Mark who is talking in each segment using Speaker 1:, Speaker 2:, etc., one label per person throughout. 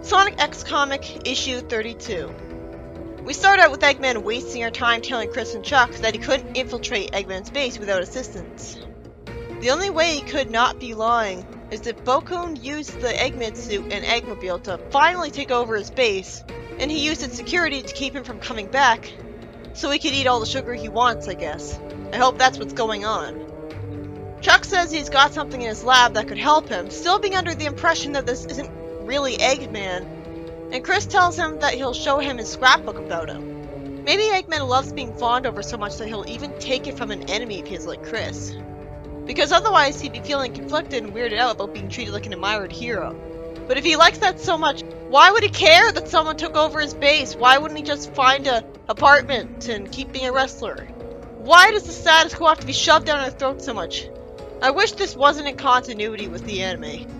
Speaker 1: Sonic X Comic Issue 32. We start out with Eggman wasting our time telling Chris and Chuck that he couldn't infiltrate Eggman's base without assistance. The only way he could not be lying is that Bokkun used the Eggman suit and Eggmobile to finally take over his base, and he used its security to keep him from coming back, so he could eat all the sugar he wants, I guess. I hope that's what's going on. Chuck says he's got something in his lab that could help him, still being under the impression that this isn't really Eggman, and Chris tells him that he'll show him his scrapbook about him. Maybe Eggman loves being fawned over so much that he'll even take it from an enemy of his like Chris. Because otherwise he'd be feeling conflicted and weirded out about being treated like an admired hero. But if he likes that so much, why would he care that someone took over his base? Why wouldn't he just find an apartment and keep being a wrestler? Why does the status quo have to be shoved down our throats so much? I wish this wasn't in continuity with the anime.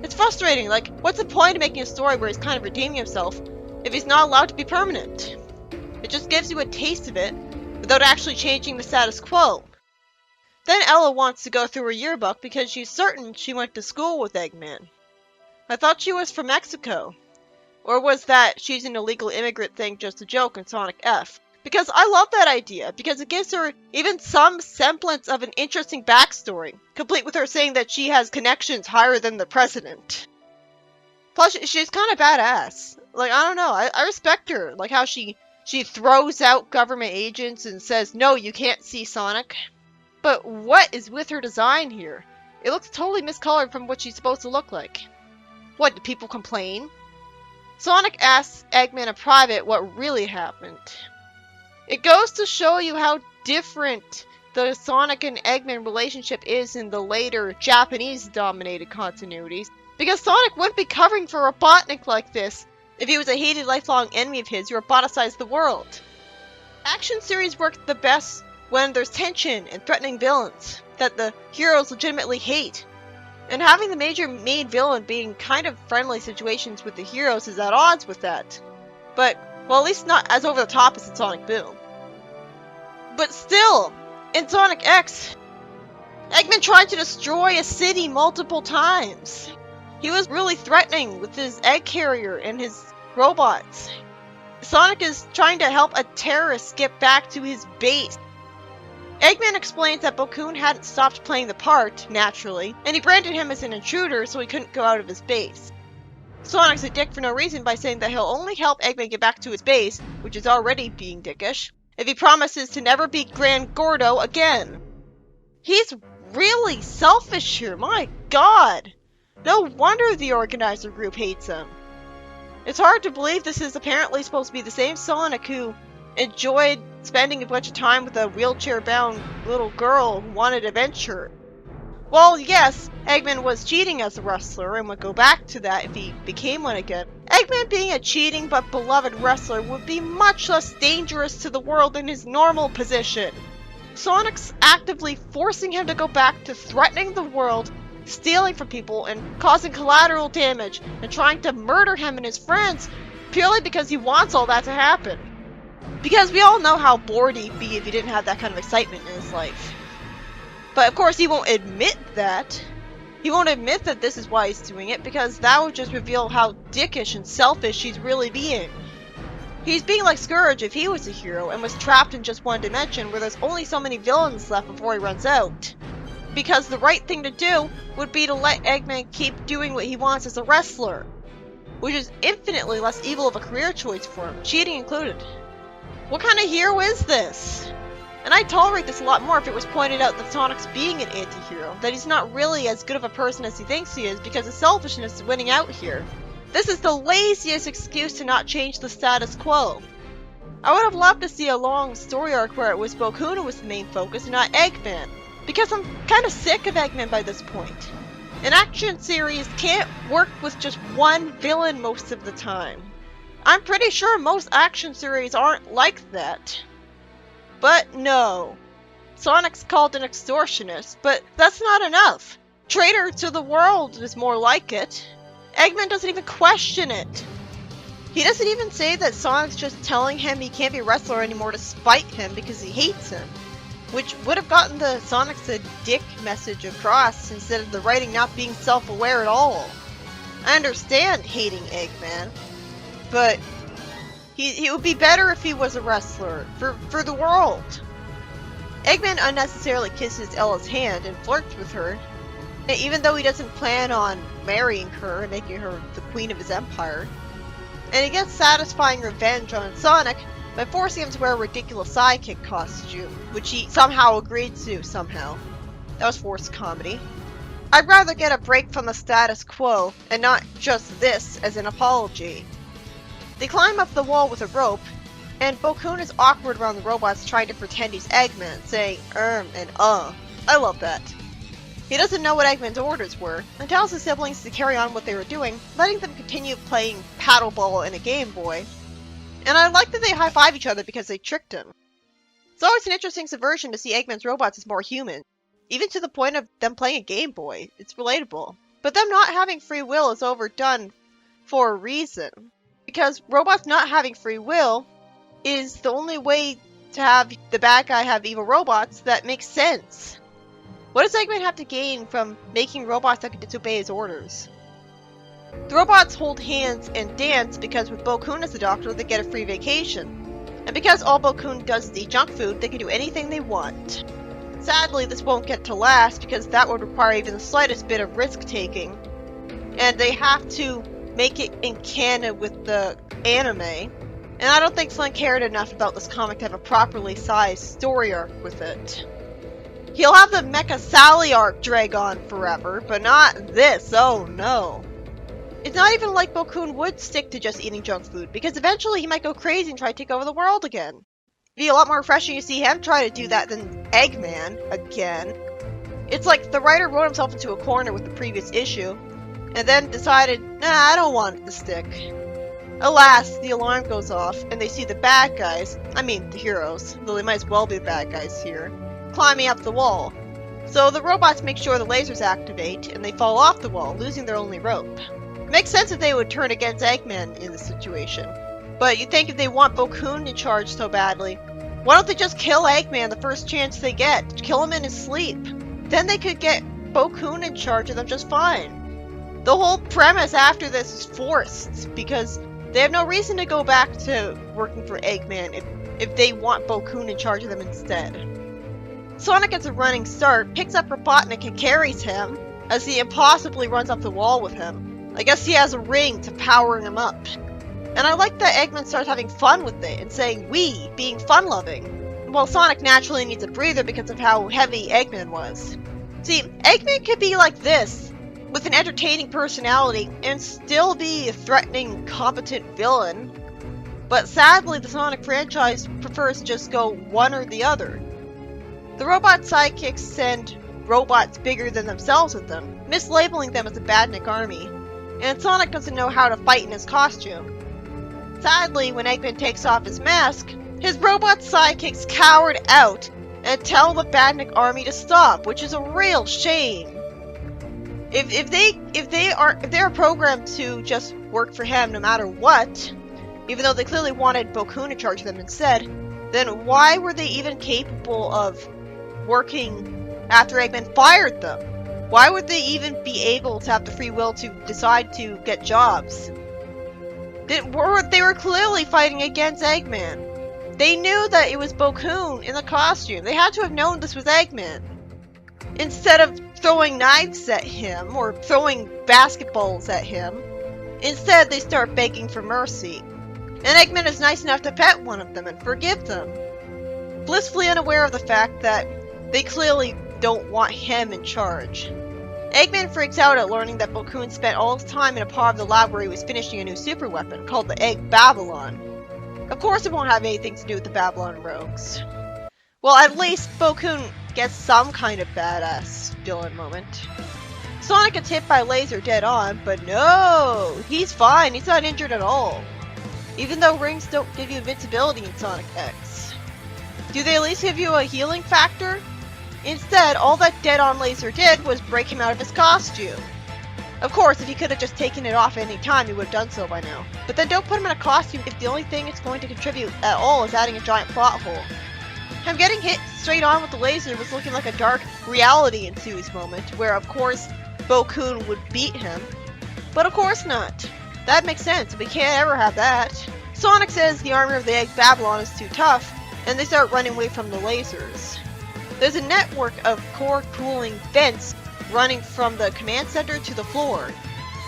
Speaker 1: It's frustrating, like, what's the point of making a story where he's kind of redeeming himself if he's not allowed to be permanent? It just gives you a taste of it without actually changing the status quo. Then Ella wants to go through her yearbook because she's certain she went to school with Eggman. I thought she was from Mexico. Or was that she's an illegal immigrant thing just a joke in Sonic F? Because I love that idea, because it gives her even some semblance of an interesting backstory, complete with her saying that she has connections higher than the president. Plus, she's kind of badass. Like, I don't know, I respect her, like how she throws out government agents and says, no, you can't see Sonic. But what is with her design here? It looks totally miscolored from what she's supposed to look like. What, do people complain? Sonic asks Eggman in private what really happened. It goes to show you how different the Sonic and Eggman relationship is in the later Japanese-dominated continuities, because Sonic wouldn't be covering for Robotnik like this if he was a hated lifelong enemy of his who roboticized the world. Action series work the best when there's tension and threatening villains that the heroes legitimately hate. And having the major main villain being kind of friendly situations with the heroes is at odds with that. But, well, at least not as over the top as in Sonic Boom. But still, in Sonic X, Eggman tried to destroy a city multiple times. He was really threatening with his egg carrier and his robots. Sonic is trying to help a terrorist get back to his base. Eggman explains that Bokkun hadn't stopped playing the part, naturally, and he branded him as an intruder so he couldn't go out of his base. Sonic's a dick for no reason by saying that he'll only help Eggman get back to his base, which is already being dickish, if he promises to never be Grand Gordo again. He's really selfish here, my god! No wonder the organizer group hates him. It's hard to believe this is apparently supposed to be the same Sonic who enjoyed spending a bunch of time with a wheelchair-bound little girl who wanted adventure. Well, yes, Eggman was cheating as a wrestler and would go back to that if he became one again. Eggman being a cheating but beloved wrestler would be much less dangerous to the world than his normal position. Sonic's actively forcing him to go back to threatening the world, stealing from people, and causing collateral damage, and trying to murder him and his friends purely because he wants all that to happen. Because we all know how bored he'd be if he didn't have that kind of excitement in his life. But of course he won't admit that. He won't admit that this is why he's doing it, because that would just reveal how dickish and selfish he's really being. He's being like Scourge if he was a hero and was trapped in just one dimension where there's only so many villains left before he runs out. Because the right thing to do would be to let Eggman keep doing what he wants as a wrestler, which is infinitely less evil of a career choice for him, cheating included. What kind of hero is this? And I'd tolerate this a lot more if it was pointed out that Sonic's being an anti-hero, that he's not really as good of a person as he thinks he is because his selfishness is winning out here. This is the laziest excuse to not change the status quo. I would have loved to see a long story arc where it was Bokkun who was the main focus and not Eggman, because I'm kind of sick of Eggman by this point. An action series can't work with just one villain most of the time. I'm pretty sure most action series aren't like that. But no. Sonic's called an extortionist, but that's not enough. Traitor to the world is more like it. Eggman doesn't even question it. He doesn't even say that Sonic's just telling him he can't be a wrestler anymore to spite him because he hates him, which would have gotten the Sonic's a dick message across instead of the writing not being self-aware at all. I understand hating Eggman, but he would be better if he was a wrestler for the world. Eggman unnecessarily kisses Ella's hand and flirts with her, and even though he doesn't plan on marrying her and making her the queen of his empire. And he gets satisfying revenge on Sonic by forcing him to wear a ridiculous sidekick costume, which he somehow agreed to somehow. That was forced comedy. I'd rather get a break from the status quo, and not just this as an apology. They climb up the wall with a rope, and Bo-kun is awkward around the robots trying to pretend he's Eggman, saying and I love that. He doesn't know what Eggman's orders were, and tells his siblings to carry on what they were doing, letting them continue playing paddleball in a Game Boy. And I like that they high-five each other because they tricked him. It's always an interesting subversion to see Eggman's robots as more human, even to the point of them playing a Game Boy. It's relatable. But them not having free will is overdone for a reason. Because robots not having free will is the only way to have the bad guy have evil robots that makes sense. What does Eggman have to gain from making robots that can disobey his orders? The robots hold hands and dance because with Bo-kun as the doctor, they get a free vacation. And because all Bo-kun does is eat junk food, they can do anything they want. Sadly, this won't get to last because that would require even the slightest bit of risk-taking. And they have to make it in canon with the anime. And I don't think Slim cared enough about this comic to have a properly sized story arc with it. He'll have the Mecha Sally arc drag on forever, but not this, oh no. It's not even like Bo-kun would stick to just eating junk food, because eventually he might go crazy and try to take over the world again. It'd be a lot more refreshing to see him try to do that than Eggman again. It's like the writer wrote himself into a corner with the previous issue, and then decided, nah, I don't want it to stick. Alas, the alarm goes off, and they see the bad guys, I mean the heroes, though they might as well be the bad guys here, climbing up the wall. So the robots make sure the lasers activate, and they fall off the wall, losing their only rope. It makes sense that they would turn against Eggman in this situation. But you'd think if they want Bo-kun in charge so badly, why don't they just kill Eggman the first chance they get? Kill him in his sleep. Then they could get Bo-kun in charge of them just fine. The whole premise after this is forced, because they have no reason to go back to working for Eggman if they want Bo-kun in charge of them instead. Sonic gets a running start, picks up Robotnik and carries him, as he impossibly runs up the wall with him. I guess he has a ring to power him up. And I like that Eggman starts having fun with it and saying "we," being fun-loving. While Sonic naturally needs a breather because of how heavy Eggman was. See, Eggman could be like this, with an entertaining personality, and still be a threatening, competent villain. But sadly, the Sonic franchise prefers to just go one or the other. The robot sidekicks send robots bigger than themselves with them, mislabeling them as a badnik army. And Sonic doesn't know how to fight in his costume. Sadly, when Eggman takes off his mask, his robot sidekicks cowered out and tell the badnik army to stop, which is a real shame. If they're programmed to just work for him no matter what, even though they clearly wanted Bo-kun in charge of them instead, then why were they even capable of working after Eggman fired them? Why would they even be able to have the free will to decide to get jobs? They were clearly fighting against Eggman. They knew that it was Bo-kun in the costume. They had to have known this was Eggman. Instead of throwing knives at him or throwing basketballs at him, instead they start begging for mercy. And Eggman is nice enough to pet one of them and forgive them, blissfully unaware of the fact that they clearly don't want him in charge. Eggman freaks out at learning that Bo-kun spent all his time in a part of the lab where he was finishing a new super weapon called the Egg Babylon. Of course it won't have anything to do with the Babylon rogues. Well, at least Bo-kun gets some kind of badass villain moment. Sonic gets hit by a laser dead on, but no! He's fine, he's not injured at all. Even though rings don't give you invincibility in Sonic X. Do they at least give you a healing factor? Instead, all that dead-on laser did was break him out of his costume. Of course, if he could have just taken it off at any time, he would have done so by now. But then don't put him in a costume if the only thing it's going to contribute at all is adding a giant plot hole. Him getting hit straight on with the laser was looking like a dark reality ensues moment, where of course Bo-kun would beat him. But of course not. That makes sense. We can't ever have that. Sonic says the armor of the egg Babylon is too tough, and they start running away from the lasers. There's a network of core cooling vents running from the command center to the floor.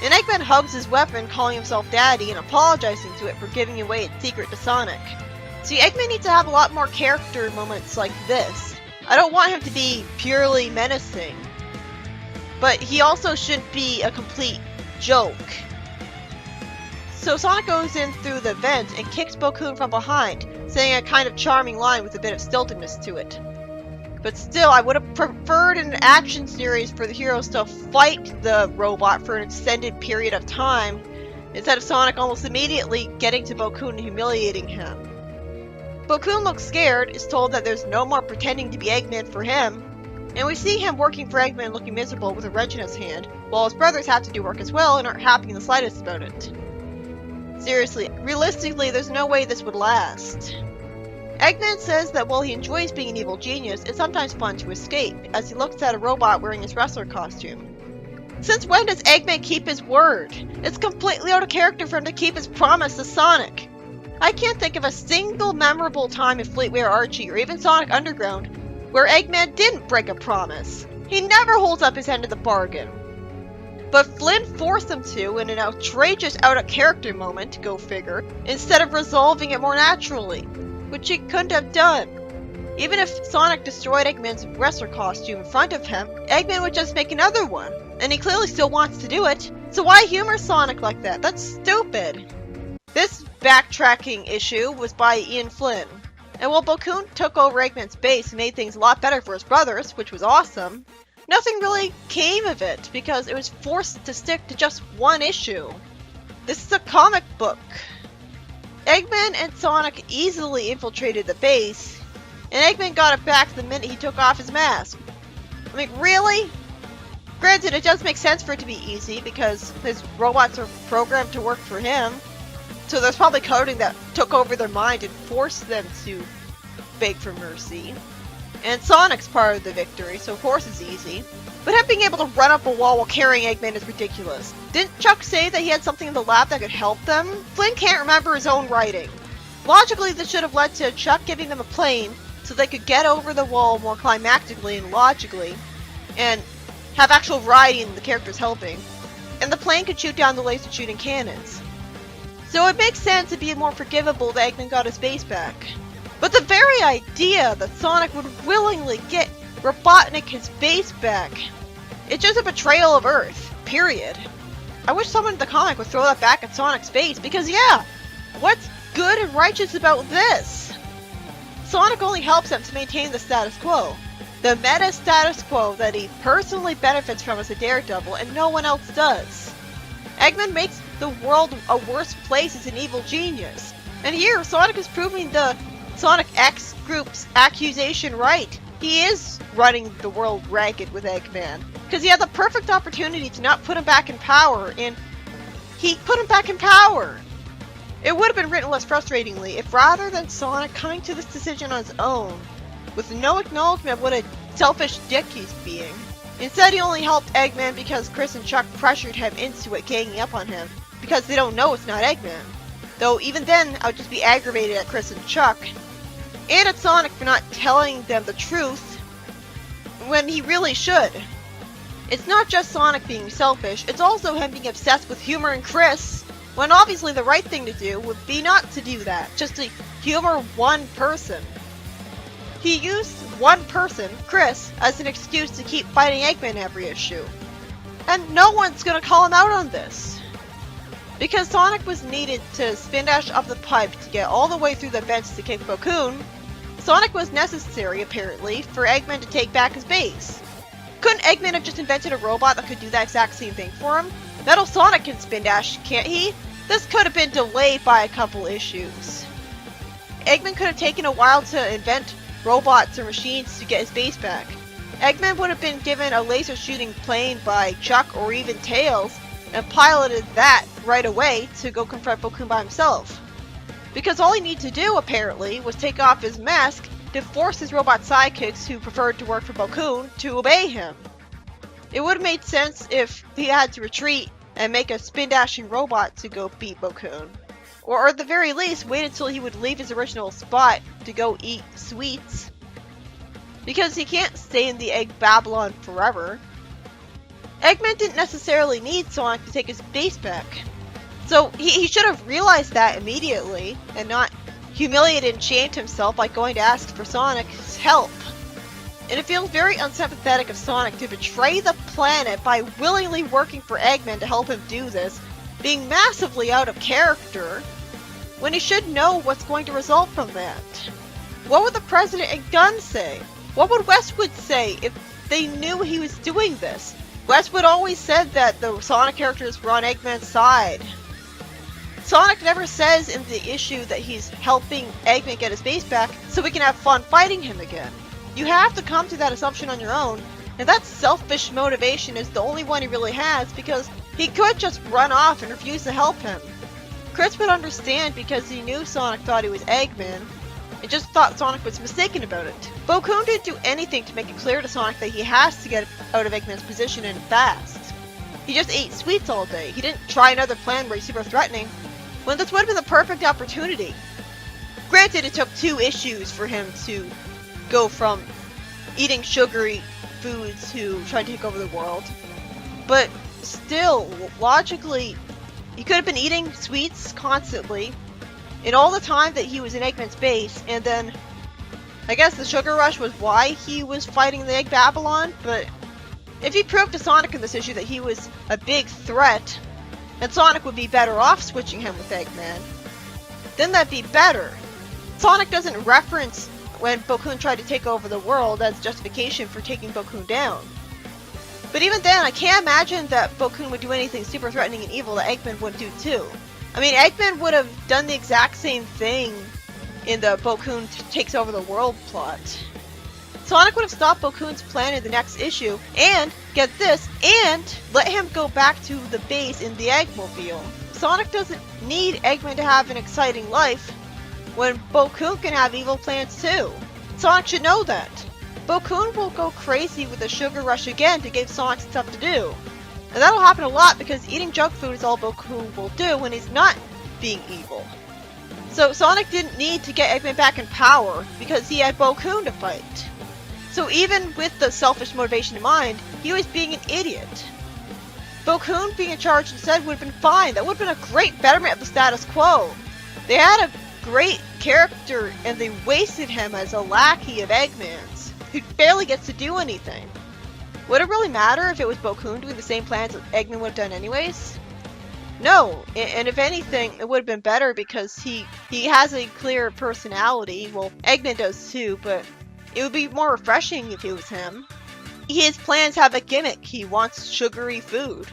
Speaker 1: And Eggman hugs his weapon, calling himself Daddy and apologizing to it for giving away its secret to Sonic. See, Eggman needs to have a lot more character moments like this. I don't want him to be purely menacing, but he also shouldn't be a complete joke. So Sonic goes in through the vent and kicks Bokoon from behind, saying a kind of charming line with a bit of stiltedness to it. But still, I would have preferred an action series for the heroes to fight the robot for an extended period of time, instead of Sonic almost immediately getting to Bokoon and humiliating him. Bokoon looks scared, is told that there's no more pretending to be Eggman for him, and we see him working for Eggman looking miserable with a wrench in his hand, while his brothers have to do work as well and aren't happy in the slightest about it. Seriously, realistically, there's no way this would last. Eggman says that while he enjoys being an evil genius, it's sometimes fun to escape, as he looks at a robot wearing his wrestler costume. Since when does Eggman keep his word? It's completely out of character for him to keep his promise to Sonic. I can't think of a single memorable time in Fleetway or Archie, or even Sonic Underground, where Eggman didn't break a promise. He never holds up his end of the bargain. But Flynn forced him to in an outrageous out-of-character moment, go figure, instead of resolving it more naturally, which he couldn't have done. Even if Sonic destroyed Eggman's wrestler costume in front of him, Eggman would just make another one, and he clearly still wants to do it, so why humor Sonic like that? That's stupid. This backtracking issue was by Ian Flynn, and while Bokoon took over Eggman's base and made things a lot better for his brothers, which was awesome, nothing really came of it because it was forced to stick to just one issue. This is a comic book. Eggman and Sonic easily infiltrated the base, and Eggman got it back the minute he took off his mask. I mean, really? Granted, it does make sense for it to be easy because his robots are programmed to work for him, so there's probably coding that took over their mind and forced them to beg for mercy. And Sonic's part of the victory, so of course it's easy. But him being able to run up a wall while carrying Eggman is ridiculous. Didn't Chuck say that he had something in the lab that could help them? Flynn can't remember his own writing. Logically, this should have led to Chuck giving them a plane so they could get over the wall more climactically and logically, and have actual variety in the characters helping. And the plane could shoot down the laser shooting cannons. So it makes sense and be more forgivable that Eggman got his base back. But the very idea that Sonic would willingly get Robotnik his base back, it's just a betrayal of Earth, period. I wish someone in the comic would throw that back at Sonic's base, because yeah, what's good and righteous about this? Sonic only helps him to maintain the status quo. The meta status quo that he personally benefits from as a daredevil and no one else does. Eggman makes the world a worse place as an evil genius. And here, Sonic is proving the Sonic X group's accusation right. He is running the world ragged with Eggman, because he had the perfect opportunity to not put him back in power, and he put him back in power. It would have been written less frustratingly if rather than Sonic coming to this decision on his own, with no acknowledgement of what a selfish dick he's being. Instead, he only helped Eggman because Chris and Chuck pressured him into it, ganging up on him, because they don't know it's not Eggman. Though even then, I would just be aggravated at Chris and Chuck, and at Sonic for not telling them the truth when he really should. It's not just Sonic being selfish, it's also him being obsessed with humor and Chris, when obviously the right thing to do would be not to do that, just to humor one person. He used one person, Chris, as an excuse to keep fighting Eggman every issue. And no one's gonna call him out on this. Because Sonic was needed to spin dash up the pipe to get all the way through the vents to kick Bokoon, Sonic was necessary, apparently, for Eggman to take back his base. Couldn't Eggman have just invented a robot that could do that exact same thing for him? Metal Sonic can spin dash, can't he? This could have been delayed by a couple issues. Eggman could have taken a while to invent robots or machines to get his base back. Eggman would have been given a laser shooting plane by Chuck or even Tails, and piloted that right away to go confront Bokoon by himself. Because all he needed to do, apparently, was take off his mask to force his robot sidekicks who preferred to work for Bokoon to obey him. It would have made sense if he had to retreat and make a spin-dashing robot to go beat Bokoon. Or at the very least, wait until he would leave his original spot to go eat sweets. Because he can't stay in the Egg Babylon forever. Eggman didn't necessarily need Sonic to take his base back. So he should have realized that immediately, and not humiliated and shamed himself by going to ask for Sonic's help. And it feels very unsympathetic of Sonic to betray the planet by willingly working for Eggman to help him do this, being massively out of character, when he should know what's going to result from that. What would the President and Gunn say? What would Westwood say if they knew he was doing this? Westwood always said that the Sonic characters were on Eggman's side. Sonic never says in the issue that he's helping Eggman get his base back so we can have fun fighting him again. You have to come to that assumption on your own, and that selfish motivation is the only one he really has because he could just run off and refuse to help him. Chris would understand because he knew Sonic thought he was Eggman, and just thought Sonic was mistaken about it. Bokoon didn't do anything to make it clear to Sonic that he has to get out of Eggman's position and fast. He just ate sweets all day. He didn't try another plan where he's super threatening, when this would have been the perfect opportunity. Granted, it took 2 issues for him to go from eating sugary foods to trying to take over the world. But still, logically, he could have been eating sweets constantly in all the time that he was in Eggman's base, and then I guess the sugar rush was why he was fighting the Egg Babylon, but if he proved to Sonic in this issue that he was a big threat, and Sonic would be better off switching him with Eggman, then that'd be better. Sonic doesn't reference when Bokoon tried to take over the world as justification for taking Bokoon down. But even then, I can't imagine that Bokoon would do anything super threatening and evil that Eggman would do too. I mean, Eggman would have done the exact same thing in the Bokoon takes over the world plot. Sonic would have stopped Bokoon's plan in the next issue, and, get this, and let him go back to the base in the Eggmobile. Sonic doesn't need Eggman to have an exciting life, when Bokoon can have evil plans too. Sonic should know that. Bokoon will go crazy with a sugar rush again to give Sonic stuff to do. And that'll happen a lot because eating junk food is all Bokoon will do when he's not being evil. So Sonic didn't need to get Eggman back in power because he had Bokoon to fight. So even with the selfish motivation in mind, he was being an idiot. Bokoon being in charge instead would have been fine. That would have been a great betterment of the status quo. They had a great character and they wasted him as a lackey of Eggman's, who barely gets to do anything. Would it really matter if it was Bokoon doing the same plans that Eggman would have done anyways? No, and if anything, it would have been better because he has a clear personality. Well, Eggman does too, but it would be more refreshing if it was him. His plans have a gimmick. He wants sugary food.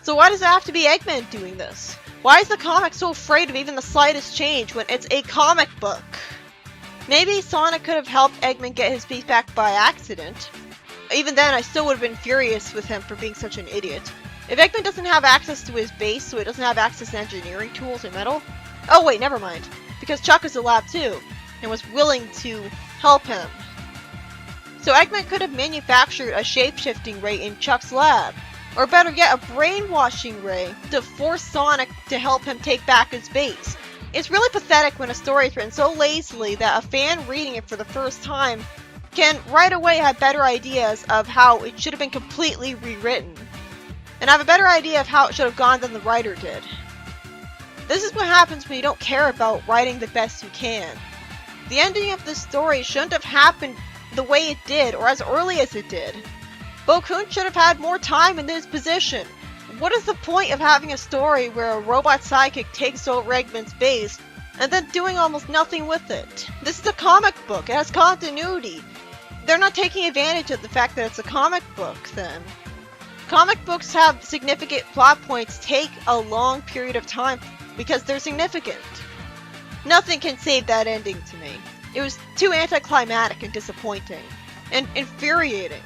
Speaker 1: So why does it have to be Eggman doing this? Why is the comic so afraid of even the slightest change when it's a comic book? Maybe Sonic could have helped Eggman get his piece back by accident. Even then, I still would have been furious with him for being such an idiot. If Eggman doesn't have access to his base, so he doesn't have access to engineering tools or metal... Oh wait, never mind. Because Chuck is a lab too, and was willing to help him. So Eggman could have manufactured a shape-shifting ray in Chuck's lab. Or better yet, a brainwashing ray to force Sonic to help him take back his base. It's really pathetic when a story is written so lazily that a fan reading it for the first time can right away have better ideas of how it should have been completely rewritten. And have a better idea of how it should have gone than the writer did. This is what happens when you don't care about writing the best you can. The ending of this story shouldn't have happened the way it did, or as early as it did. Bokoon should have had more time in this position. What is the point of having a story where a robot sidekick takes over Eggman's base, and then doing almost nothing with it? This is a comic book, it has continuity. They're not taking advantage of the fact that it's a comic book, then. Comic books have significant plot points take a long period of time because they're significant. Nothing can save that ending to me. It was too anticlimactic and disappointing. And infuriating.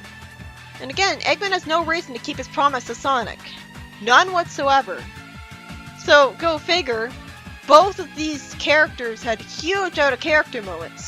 Speaker 1: And again, Eggman has no reason to keep his promise to Sonic. None whatsoever. So, go figure, both of these characters had huge out-of-character moments.